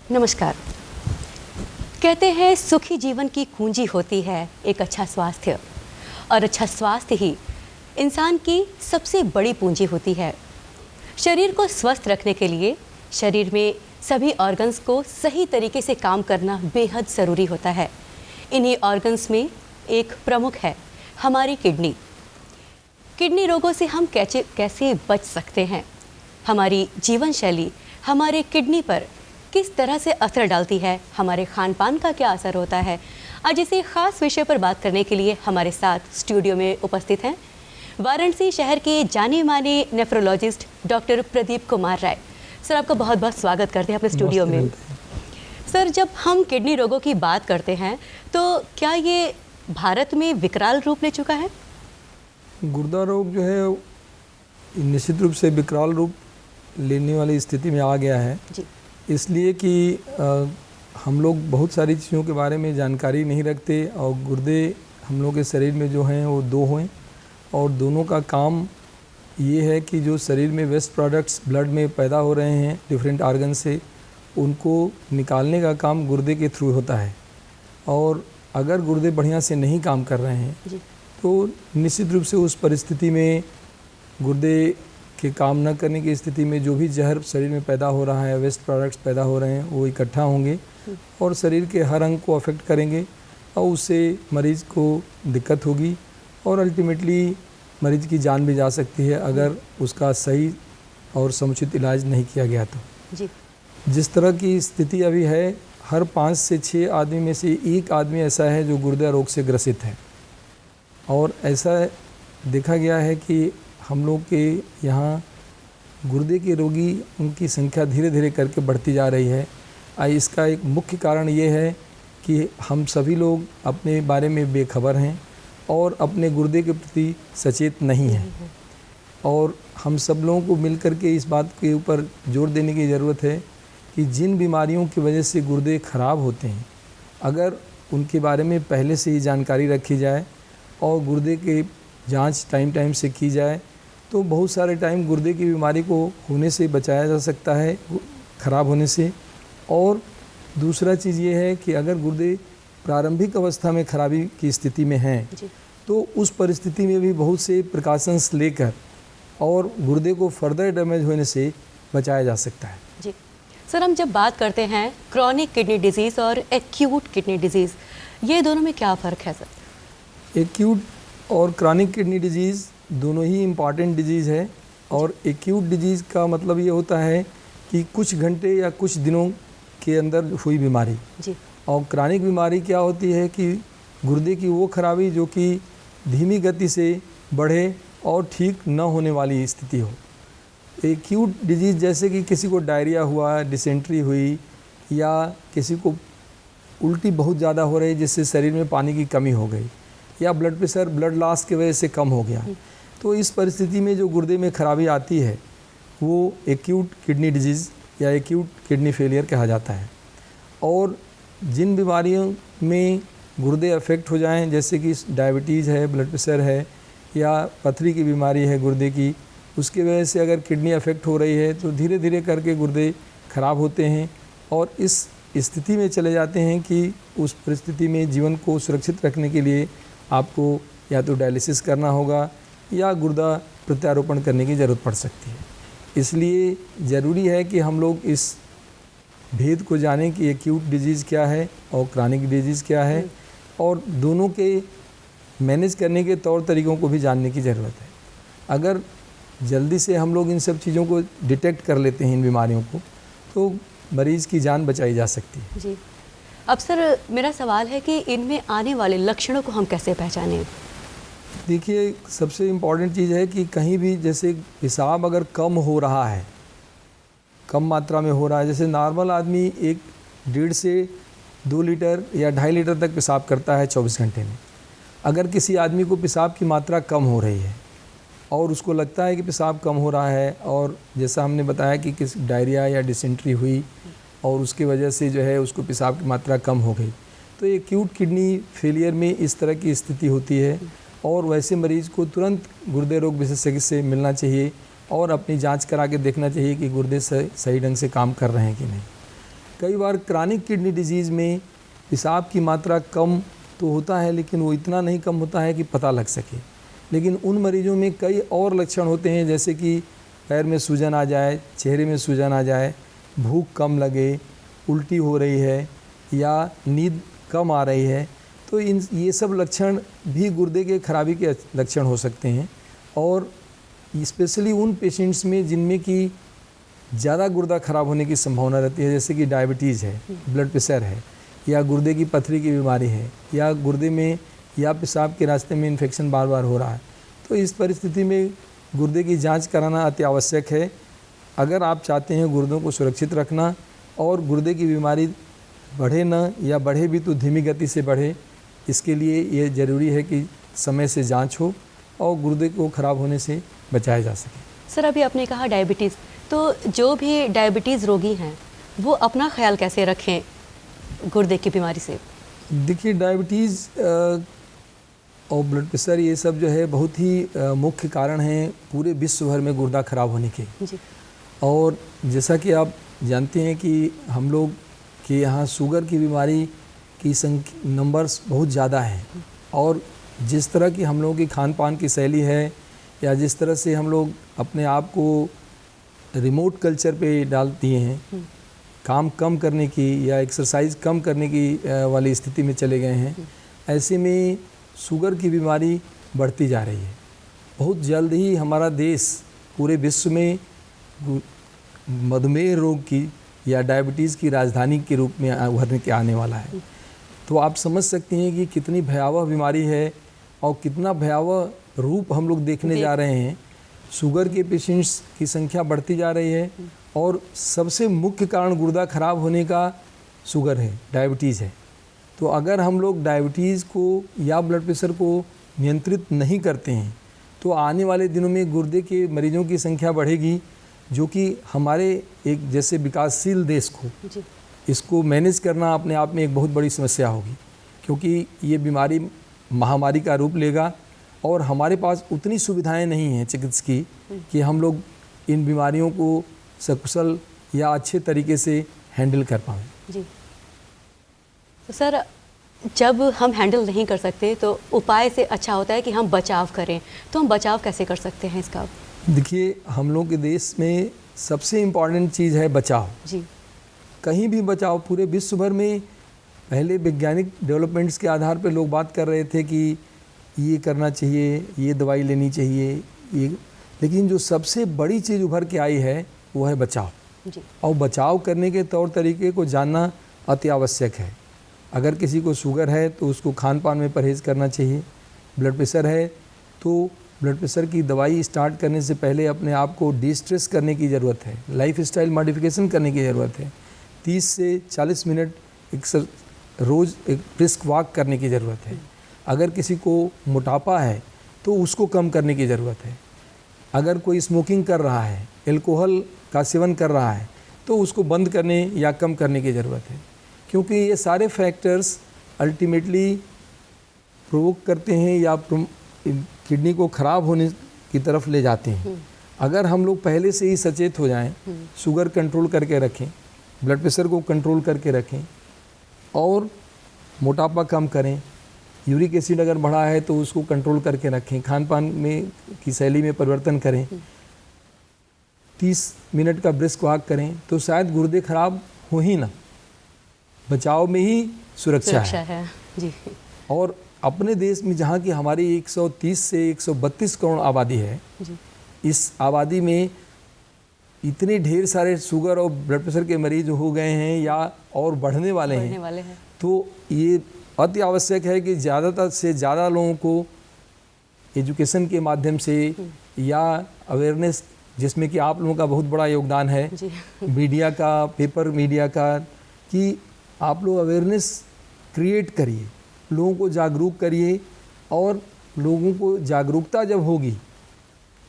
नमस्कार। कहते हैं सुखी जीवन की कुंजी होती है एक अच्छा स्वास्थ्य, और अच्छा स्वास्थ्य ही इंसान की सबसे बड़ी पूंजी होती है। शरीर को स्वस्थ रखने के लिए शरीर में सभी ऑर्गन्स को सही तरीके से काम करना बेहद ज़रूरी होता है। इन्हीं ऑर्गन्स में एक प्रमुख है हमारी किडनी। किडनी रोगों से हम कैसे बच सकते हैं? हमारी जीवन शैली हमारे किडनी पर किस तरह से असर डालती है? हमारे खान पान का क्या असर होता है? आज इसी खास विषय पर बात करने के लिए हमारे साथ स्टूडियो में उपस्थित हैं वाराणसी शहर के जाने माने nephrologist doctor Pradeep Kumar Rai. Sir, आपका बहुत बहुत स्वागत करते हैं अपने स्टूडियो में। सर, जब हम किडनी रोगों की बात करते हैं तो क्या ये भारत में विकराल रूप ले चुका है? गुर्दा रोग जो है निश्चित रूप से विकराल रूप लेने वाली स्थिति में आ गया है जी। इसलिए कि हम लोग बहुत सारी चीज़ों के बारे में जानकारी नहीं रखते और गुर्दे हम लोग के शरीर में जो हैं वो दो हैं और दोनों का काम ये है कि जो शरीर में वेस्ट प्रोडक्ट्स ब्लड में पैदा हो रहे हैं डिफरेंट आर्गन से, उनको निकालने का काम गुर्दे के थ्रू होता है। और अगर गुर्दे बढ़िया से नहीं काम कर रहे हैं जी। तो निश्चित रूप से उस परिस्थिति में गुर्दे के काम न करने की स्थिति में जो भी जहर शरीर में पैदा हो रहा है, वेस्ट प्रोडक्ट्स पैदा हो रहे हैं, वो इकट्ठा होंगे और शरीर के हर अंग को अफेक्ट करेंगे और उससे मरीज़ को दिक्कत होगी और अल्टीमेटली मरीज़ की जान भी जा सकती है अगर उसका सही और समुचित इलाज नहीं किया गया तो। जी। जिस तरह की स्थिति अभी है, हर 5 से 6 आदमी में से एक आदमी ऐसा है जो गुर्दा रोग से ग्रसित है। और ऐसा देखा गया है कि हम लोग के यहाँ गुर्दे के रोगी उनकी संख्या धीरे धीरे करके बढ़ती जा रही है। इसका एक मुख्य कारण ये है कि हम सभी लोग अपने बारे में बेखबर हैं और अपने गुर्दे के प्रति सचेत नहीं हैं। और हम सब लोगों को मिल कर के इस बात के ऊपर जोर देने की ज़रूरत है कि जिन बीमारियों की वजह से गुर्दे ख़राब होते हैं, अगर उनके बारे में पहले से ही जानकारी रखी जाए और गुर्दे के जांच टाइम से की जाए तो बहुत सारे टाइम गुर्दे की बीमारी को होने से बचाया जा सकता है, ख़राब होने से। और दूसरा चीज़ ये है कि अगर गुर्दे प्रारंभिक अवस्था में खराबी की स्थिति में हैं तो उस परिस्थिति में भी बहुत से प्रिकॉशंस लेकर और गुर्दे को फर्दर डैमेज होने से बचाया जा सकता है। जी सर, हम जब बात करते हैं क्रॉनिक किडनी डिजीज़ और एक्यूट किडनी डिजीज़, ये दोनों में क्या फ़र्क है सर? एक्यूट और क्रॉनिक किडनी डिजीज़ दोनों ही इम्पॉर्टेंट डिजीज़ है। और एक्यूट डिजीज़ का मतलब ये होता है कि कुछ घंटे या कुछ दिनों के अंदर हुई बीमारी जी। और क्रॉनिक बीमारी क्या होती है कि गुर्दे की वो खराबी जो कि धीमी गति से बढ़े और ठीक न होने वाली स्थिति हो। एक्यूट डिजीज़ जैसे कि किसी को डायरिया हुआ, डिसेंट्री हुई या किसी को उल्टी बहुत ज़्यादा हो रही जिससे शरीर में पानी की कमी हो गई या ब्लड प्रेशर, ब्लड लॉस की वजह से कम हो गया, तो इस परिस्थिति में जो गुर्दे में खराबी आती है वो एक्यूट किडनी डिजीज़ या एक्यूट किडनी फेलियर कहा जाता है। और जिन बीमारियों में गुर्दे अफेक्ट हो जाएं, जैसे कि डायबिटीज़ है, ब्लड प्रेशर है या पथरी की बीमारी है गुर्दे की, उसकी वजह से अगर किडनी अफेक्ट हो रही है तो धीरे धीरे करके गुर्दे ख़राब होते हैं और इस स्थिति में चले जाते हैं कि उस परिस्थिति में जीवन को सुरक्षित रखने के लिए आपको या तो डायलिसिस करना होगा या गुर्दा प्रत्यारोपण करने की ज़रूरत पड़ सकती है। इसलिए ज़रूरी है कि हम लोग इस भेद को जानें कि एक्यूट डिजीज़ क्या है और क्रॉनिक डिजीज़ क्या है और दोनों के मैनेज करने के तौर तरीक़ों को भी जानने की ज़रूरत है। अगर जल्दी से हम लोग इन सब चीज़ों को डिटेक्ट कर लेते हैं, इन बीमारियों को, तो मरीज़ की जान बचाई जा सकती है। जी। अब सर, मेरा सवाल है कि इनमें आने वाले लक्षणों को हम कैसे पहचानें? देखिए, सबसे इम्पॉर्टेंट चीज़ है कि कहीं भी जैसे पेशाब अगर कम हो रहा है, कम मात्रा में हो रहा है, जैसे नॉर्मल आदमी 1.5 से 2 लीटर या 2.5 लीटर तक पेशाब करता है 24 घंटे में। अगर किसी आदमी को पेशाब की मात्रा कम हो रही है और उसको लगता है कि पेशाब कम हो रहा है और जैसा हमने बताया कि किस डायरिया या डिसेंट्री हुई और उसकी वजह से जो है उसको पेशाब की मात्रा कम हो गई, तो एक्यूट किडनी फेलियर में इस तरह की स्थिति होती है और वैसे मरीज़ को तुरंत गुर्दे रोग विशेषज्ञ से मिलना चाहिए और अपनी जांच करा के देखना चाहिए कि गुर्दे सही ढंग से काम कर रहे हैं कि नहीं। कई बार क्रॉनिक किडनी डिजीज़ में पेशाब की मात्रा कम तो होता है, लेकिन वो इतना नहीं कम होता है कि पता लग सके। लेकिन उन मरीजों में कई और लक्षण होते हैं, जैसे कि पैर में सूजन आ जाए, चेहरे में सूजन आ जाए, भूख कम लगे, उल्टी हो रही है या नींद कम आ रही है। तो ये सब लक्षण भी गुर्दे के खराबी के लक्षण हो सकते हैं। और स्पेशली उन पेशेंट्स में जिनमें कि ज़्यादा गुर्दा खराब होने की संभावना रहती है, जैसे कि डायबिटीज़ है, ब्लड प्रेशर है, या गुर्दे की पथरी की बीमारी है, या गुर्दे में या पेशाब के रास्ते में इन्फेक्शन बार बार हो रहा है। तो इस परिस्थिति में गुर्दे की जांच कराना अति आवश्यक है, अगर आप चाहते हैं गुर्दों को सुरक्षित रखना और गुर्दे की बीमारी बढ़े ना, या बढ़े भी तो धीमी गति से बढ़े। इसके लिए ये ज़रूरी है कि समय से जांच हो और गुर्दे को ख़राब होने से बचाया जा सके। सर, अभी आपने कहा डायबिटीज़, तो जो भी डायबिटीज़ रोगी हैं वो अपना ख्याल कैसे रखें गुर्दे की बीमारी से? देखिए, डायबिटीज़ और ब्लड प्रेशर ये सब जो है बहुत ही मुख्य कारण हैं पूरे विश्व भर में गुर्दा खराब होने के। जी। और जैसा कि आप जानते हैं कि हम लोग के यहाँ शुगर की बीमारी की नंबर्स बहुत ज़्यादा हैं, और जिस तरह की हम लोगों की खान पान की शैली है, या जिस तरह से हम लोग अपने आप को रिमोट कल्चर पे डाल दिए हैं, काम कम करने की या एक्सरसाइज कम करने की वाली स्थिति में चले गए हैं, ऐसे में शुगर की बीमारी बढ़ती जा रही है। बहुत जल्द ही हमारा देश पूरे विश्व में मधुमेह रोग की या डायबिटीज़ की राजधानी के रूप में उभरने के आने वाला है। तो आप समझ सकते हैं कि कितनी भयावह बीमारी है और कितना भयावह रूप हम लोग देखने जा रहे हैं। शुगर के पेशेंट्स की संख्या बढ़ती जा रही है, और सबसे मुख्य कारण गुर्दा खराब होने का शुगर है, डायबिटीज़ है। तो अगर हम लोग डायबिटीज़ को या ब्लड प्रेशर को नियंत्रित नहीं करते हैं तो आने वाले दिनों में गुर्दे के मरीजों की संख्या बढ़ेगी, जो कि हमारे एक जैसे विकासशील देश को जी। इसको मैनेज करना अपने आप में एक बहुत बड़ी समस्या होगी, क्योंकि ये बीमारी महामारी का रूप लेगा और हमारे पास उतनी सुविधाएं नहीं हैं चिकित्सकीय कि हम लोग इन बीमारियों को सकुशल या अच्छे तरीके से हैंडल कर पाएँ। जी। तो सर, जब हम हैंडल नहीं कर सकते तो उपाय से अच्छा होता है कि हम बचाव करें, तो हम बचाव कैसे कर सकते हैं इसका? देखिए, हम लोग के देश में सबसे इम्पॉर्टेंट चीज़ है बचाव। जी। कहीं भी बचाव, पूरे विश्व भर में पहले वैज्ञानिक डेवलपमेंट्स के आधार पर लोग बात कर रहे थे कि ये करना चाहिए, ये दवाई लेनी चाहिए, ये, लेकिन जो सबसे बड़ी चीज़ उभर के आई है वो है बचाव। जी। और बचाव करने के तौर तरीके को जानना अति आवश्यक है। अगर किसी को शुगर है तो उसको खान पान में परहेज़ करना चाहिए। ब्लड प्रेशर है तो ब्लड प्रेशर की दवाई स्टार्ट करने से पहले अपने आप को डिस्ट्रेस करने की ज़रूरत है, लाइफ स्टाइल मॉडिफिकेशन करने की ज़रूरत है। 30 से 40 मिनट रोज़ एक ब्रिस्क वॉक करने की ज़रूरत है। अगर किसी को मोटापा है तो उसको कम करने की ज़रूरत है। अगर कोई स्मोकिंग कर रहा है, एल्कोहल का सेवन कर रहा है, तो उसको बंद करने या कम करने की ज़रूरत है, क्योंकि ये सारे फैक्टर्स अल्टीमेटली प्रोवोक करते हैं या किडनी को ख़राब होने की तरफ ले जाते हैं। अगर हम लोग पहले से ही सचेत हो जाएं, शुगर कंट्रोल करके रखें, ब्लड प्रेशर को कंट्रोल करके रखें और मोटापा कम करें, यूरिक एसिड अगर बढ़ा है तो उसको कंट्रोल करके रखें, खान पान में की शैली में परिवर्तन करें, 30 मिनट का ब्रिस्क वॉक करें, तो शायद गुर्दे खराब हो ही ना। बचाव में ही सुरक्षा है। जी। और अपने देश में जहाँ की हमारी 130 से 132 करोड़ आबादी है, जी। इस आबादी में इतने ढेर सारे शुगर और ब्लड प्रेशर के मरीज हो गए हैं या और बढ़ने वाले हैं, तो ये अति आवश्यक है कि ज़्यादातर से ज़्यादा लोगों को एजुकेशन के माध्यम से या अवेयरनेस, जिसमें कि आप लोगों का बहुत बड़ा योगदान है, मीडिया का, पेपर मीडिया का, कि आप लोग अवेयरनेस क्रिएट करिए, लोगों को जागरूक करिए। और लोगों को जागरूकता जब होगी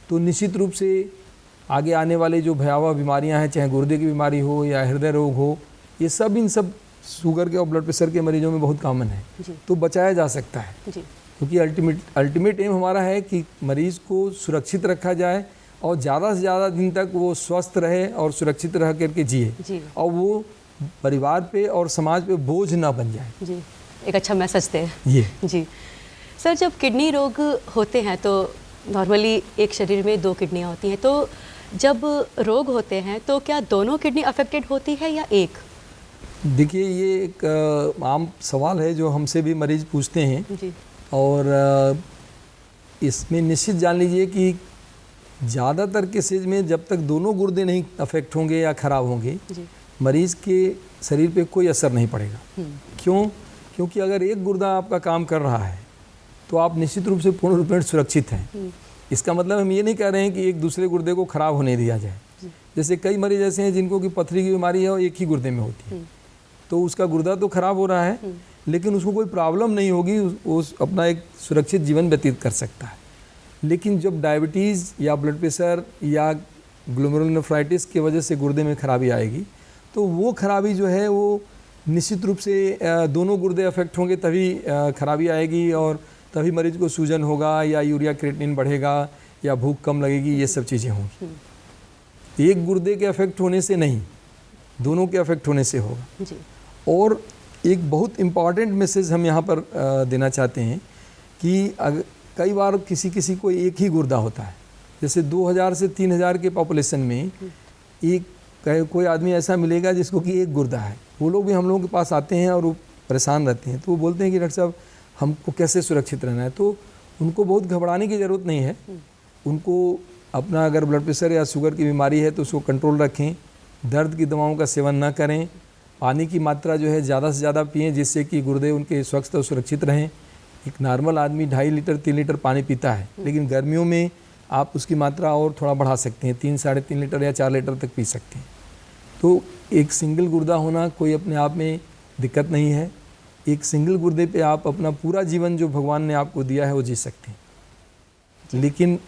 तो निश्चित रूप से आगे आने वाले जो भयावह बीमारियां हैं, चाहे गुर्दे की बीमारी हो या हृदय रोग हो, ये सब इन सब शुगर के और ब्लड प्रेशर के मरीजों में बहुत कॉमन है, तो बचाया जा सकता है। क्योंकि अल्टीमेट एम हमारा है कि मरीज़ को सुरक्षित रखा जाए और ज़्यादा से ज़्यादा दिन तक वो स्वस्थ रहे और सुरक्षित रह करके जिए, और वो परिवार पे और समाज पे बोझ ना बन जाए। जी, एक अच्छा मैसेज थे ये जी। सर, जब किडनी रोग होते हैं तो नॉर्मली एक शरीर में 2 किडनियाँ होती हैं, तो जब रोग होते हैं तो क्या दोनों किडनी अफेक्टेड होती है या एक? देखिए, ये एक आम सवाल है जो हमसे भी मरीज पूछते हैं। जी। और इसमें निश्चित जान लीजिए कि ज़्यादातर केसेज में जब तक दोनों गुर्दे नहीं अफेक्ट होंगे या ख़राब होंगे, जी। मरीज़ के शरीर पे कोई असर नहीं पड़ेगा। क्यों? क्योंकि अगर एक गुर्दा आपका काम कर रहा है तो आप निश्चित रूप से पूर्ण रूपेण सुरक्षित हैं। इसका मतलब हम ये नहीं कह रहे हैं कि एक दूसरे गुर्दे को ख़राब होने दिया जाए। जैसे कई मरीज ऐसे हैं जिनको कि पथरी की बीमारी है और एक ही गुर्दे में होती है, तो उसका गुर्दा तो खराब हो रहा है लेकिन उसको कोई प्रॉब्लम नहीं होगी, उस अपना एक सुरक्षित जीवन व्यतीत कर सकता है। लेकिन जब डायबिटीज़ या ब्लड प्रेशर या ग्लोमेरुलोनेफ्राइटिस की वजह से गुर्दे में खराबी आएगी तो वो खराबी जो है वो निश्चित रूप से दोनों गुर्दे अफेक्ट होंगे तभी खराबी आएगी, और तभी मरीज को सूजन होगा या यूरिया क्रिएटिनिन बढ़ेगा या भूख कम लगेगी, ये सब चीज़ें होंगी। एक गुर्दे के अफेक्ट होने से नहीं, दोनों के अफेक्ट होने से होगा जी। और एक बहुत इम्पॉर्टेंट मैसेज हम यहाँ पर देना चाहते हैं कि कई बार किसी को एक ही गुर्दा होता है। जैसे 2000 से 3000 के पॉपुलेशन में कोई आदमी ऐसा मिलेगा जिसको कि एक गुर्दा है। वो लोग भी हम लोगों के पास आते हैं और वो परेशान रहते हैं, तो वो बोलते हैं कि डॉक्टर साहब हमको कैसे सुरक्षित रहना है। तो उनको बहुत घबराने की ज़रूरत नहीं है। उनको अपना अगर ब्लड प्रेशर या शुगर की बीमारी है तो उसको कंट्रोल रखें, दर्द की दवाओं का सेवन ना करें, पानी की मात्रा जो है ज़्यादा से ज़्यादा पिएँ जिससे कि गुर्दे उनके स्वस्थ और सुरक्षित रहें। एक नॉर्मल आदमी 2.5 लीटर 3 लीटर पानी पीता है, लेकिन गर्मियों में आप उसकी मात्रा और थोड़ा बढ़ा सकते हैं, 3 साढ़े 3 लीटर या 4 लीटर तक पी सकते हैं। तो एक सिंगल गुर्दा होना कोई अपने आप में दिक्कत नहीं है। एक सिंगल गुर्दे पे आप अपना पूरा जीवन जो भगवान ने आपको दिया है वो जी सकते हैं। लेकिन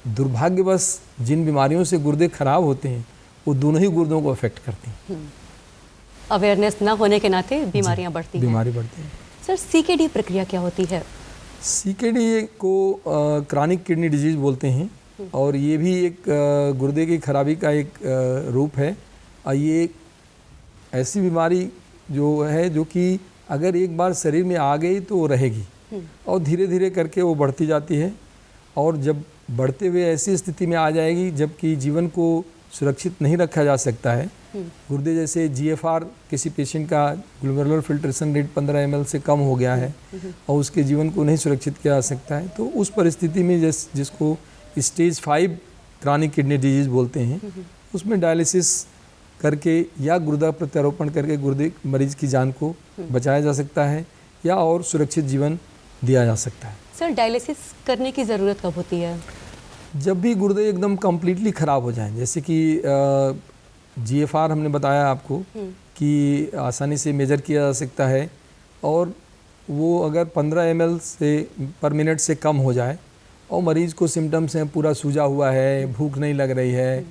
दुर्भाग्यवश जिन बीमारियों से गुर्दे खराब होते हैं वो दोनों ही गुर्दों को अफेक्ट करती हैं। अवेयरनेस ना होने के नाते बीमारियां बढ़ती हैं। बीमारी बढ़ती है। सर, सीकेडी प्रक्रिया क्या होती है? सीकेडी को क्रॉनिक किडनी डिजीज़ बोलते हैं और ये भी एक गुर्दे की खराबी का एक रूप है। और ये एक ऐसी बीमारी जो है जो कि अगर एक बार शरीर में आ गई तो वो रहेगी और धीरे धीरे करके वो बढ़ती जाती है, और जब बढ़ते हुए ऐसी स्थिति में आ जाएगी जबकि जीवन को सुरक्षित नहीं रखा जा सकता है। गुर्दे जैसे GFR किसी पेशेंट का ग्लोमेरुलर फिल्ट्रेशन रेट 15 ml से कम हो गया है और उसके जीवन को नहीं सुरक्षित किया जा सकता है, तो उस परिस्थिति में जिसको स्टेज 5 क्रॉनिक किडनी डिजीज़ बोलते हैं, उसमें डायलिसिस करके या गुर्दा प्रत्यारोपण करके गुर्दे मरीज की जान को बचाया जा सकता है या और सुरक्षित जीवन दिया जा सकता है। सर, डायलिसिस करने की ज़रूरत कब होती है? जब भी गुर्दे एकदम कम्प्लीटली ख़राब हो जाएं, जैसे कि GFR हमने बताया आपको कि आसानी से मेजर किया जा सकता है, और वो अगर 15 ml से पर मिनट से कम हो जाए और मरीज़ को सिम्टम्स हैं, पूरा सूजा हुआ है, भूख नहीं लग रही है,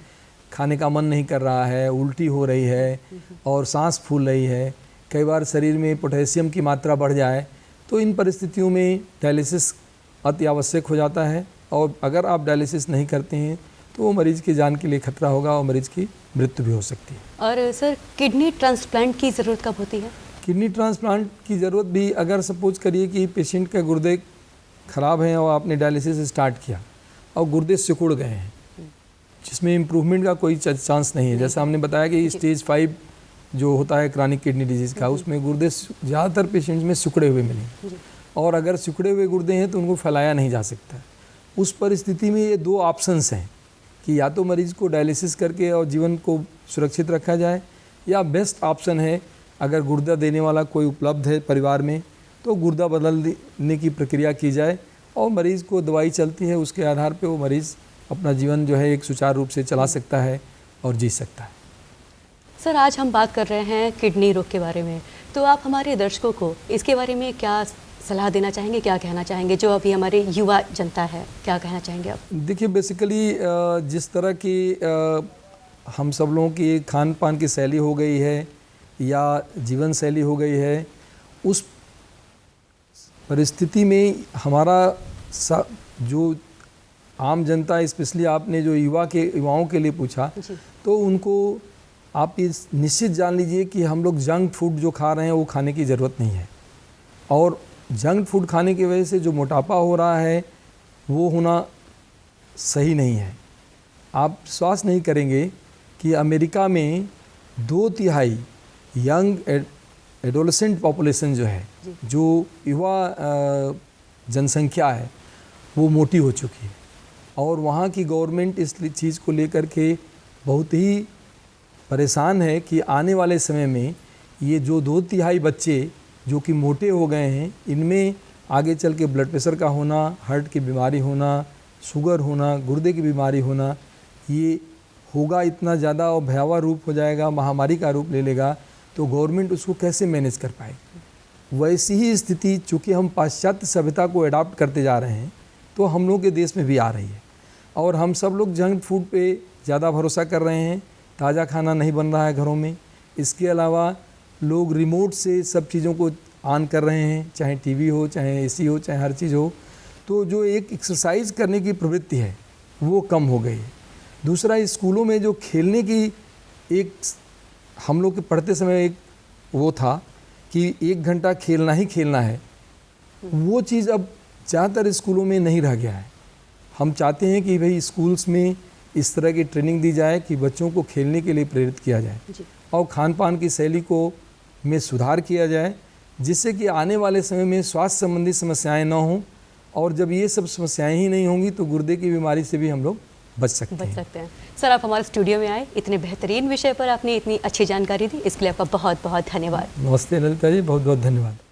खाने का मन नहीं कर रहा है, उल्टी हो रही है और सांस फूल रही है, कई बार शरीर में पोटेशियम की मात्रा बढ़ जाए, तो इन परिस्थितियों में डायलिसिस अति आवश्यक हो जाता है। और अगर आप डायलिसिस नहीं करते हैं तो वो मरीज़ की जान के लिए खतरा होगा और मरीज़ की मृत्यु भी हो सकती है। और सर, किडनी ट्रांसप्लांट की ज़रूरत कब होती है? किडनी ट्रांसप्लांट की ज़रूरत भी अगर सपोज करिए कि पेशेंट के गुर्दे ख़राब हैं और आपने डायलिसिस स्टार्ट किया और गुर्दे सिकुड़ गए हैं जिसमें इम्प्रूवमेंट का कोई चांस नहीं है। जैसा हमने बताया कि स्टेज 5 जो होता है क्रॉनिक किडनी डिजीज़ का, उसमें गुर्दे ज़्यादातर पेशेंट्स में सिकुड़े हुए मिलेंगे, और अगर सिकुड़े हुए गुर्दे हैं तो उनको फैलाया नहीं जा सकता। उस परिस्थिति में ये 2 ऑप्शंस हैं कि या तो मरीज़ को डायलिसिस करके और जीवन को सुरक्षित रखा जाए, या बेस्ट ऑप्शन है अगर गुर्दा देने वाला कोई उपलब्ध है परिवार में तो गुर्दा बदलने की प्रक्रिया की जाए और मरीज़ को दवाई चलती है, उसके आधार पे वो मरीज़ अपना जीवन जो है एक सुचारू रूप से चला सकता है और जी सकता है। सर, आज हम बात कर रहे हैं किडनी रोग के बारे में, तो आप हमारे दर्शकों को इसके बारे में क्या सलाह देना चाहेंगे, क्या कहना चाहेंगे? जो अभी हमारे युवा जनता है, क्या कहना चाहेंगे आप? देखिए, बेसिकली जिस तरह की हम सब लोगों की खान पान की शैली हो गई है या जीवन शैली हो गई है, उस परिस्थिति में हमारा जो आम जनता, स्पेशली आपने जो युवाओं के लिए पूछा, तो उनको आप ये निश्चित जान लीजिए कि हम लोग जंक फूड जो खा रहे हैं वो खाने की ज़रूरत नहीं है। और जंक फूड खाने की वजह से जो मोटापा हो रहा है वो होना सही नहीं है। आप विश्वास नहीं करेंगे कि अमेरिका में 2/3 यंग एडोलेसेंट पॉपुलेशन जो है, जो युवा जनसंख्या है, वो मोटी हो चुकी है। और वहाँ की गवर्नमेंट इस चीज़ को लेकर के बहुत ही परेशान है कि आने वाले समय में ये जो 2/3 बच्चे जो कि मोटे हो गए हैं, इनमें आगे चल के ब्लड प्रेशर का होना, हार्ट की बीमारी होना, शुगर होना, गुर्दे की बीमारी होना, ये होगा इतना ज़्यादा और भयावह रूप हो जाएगा, महामारी का रूप ले लेगा। तो गवर्नमेंट उसको कैसे मैनेज कर पाएगी। वैसी ही स्थिति चूँकि हम पाश्चात्य सभ्यता को अडॉप्ट करते जा रहे हैं तो हम लोग के देश में भी आ रही है। और हम सब लोग जंक फूड पे ज़्यादा भरोसा कर रहे हैं, ताज़ा खाना नहीं बन रहा है घरों में। इसके अलावा लोग रिमोट से सब चीज़ों को ऑन कर रहे हैं, चाहे टीवी हो, चाहे एसी हो, चाहे हर चीज़ हो। तो जो एक एक्सरसाइज करने की प्रवृत्ति है वो कम हो गई है। दूसरा, स्कूलों में जो खेलने की एक, हम लोग के पढ़ते समय एक वो था कि 1 घंटा खेलना ही खेलना है, वो चीज़ अब ज़्यादातर स्कूलों में नहीं रह गया है। हम चाहते हैं कि भाई स्कूल्स में इस तरह की ट्रेनिंग दी जाए कि बच्चों को खेलने के लिए प्रेरित किया जाए और खान पान की शैली को में सुधार किया जाए, जिससे कि आने वाले समय में स्वास्थ्य संबंधी समस्याएं ना हों। और जब ये सब समस्याएं ही नहीं होंगी तो गुर्दे की बीमारी से भी हम लोग बच सकते हैं। सर, आप हमारे स्टूडियो में आए, इतने बेहतरीन विषय पर आपने इतनी अच्छी जानकारी दी, इसके लिए आपका बहुत बहुत धन्यवाद। नमस्ते ललिता जी, बहुत बहुत धन्यवाद।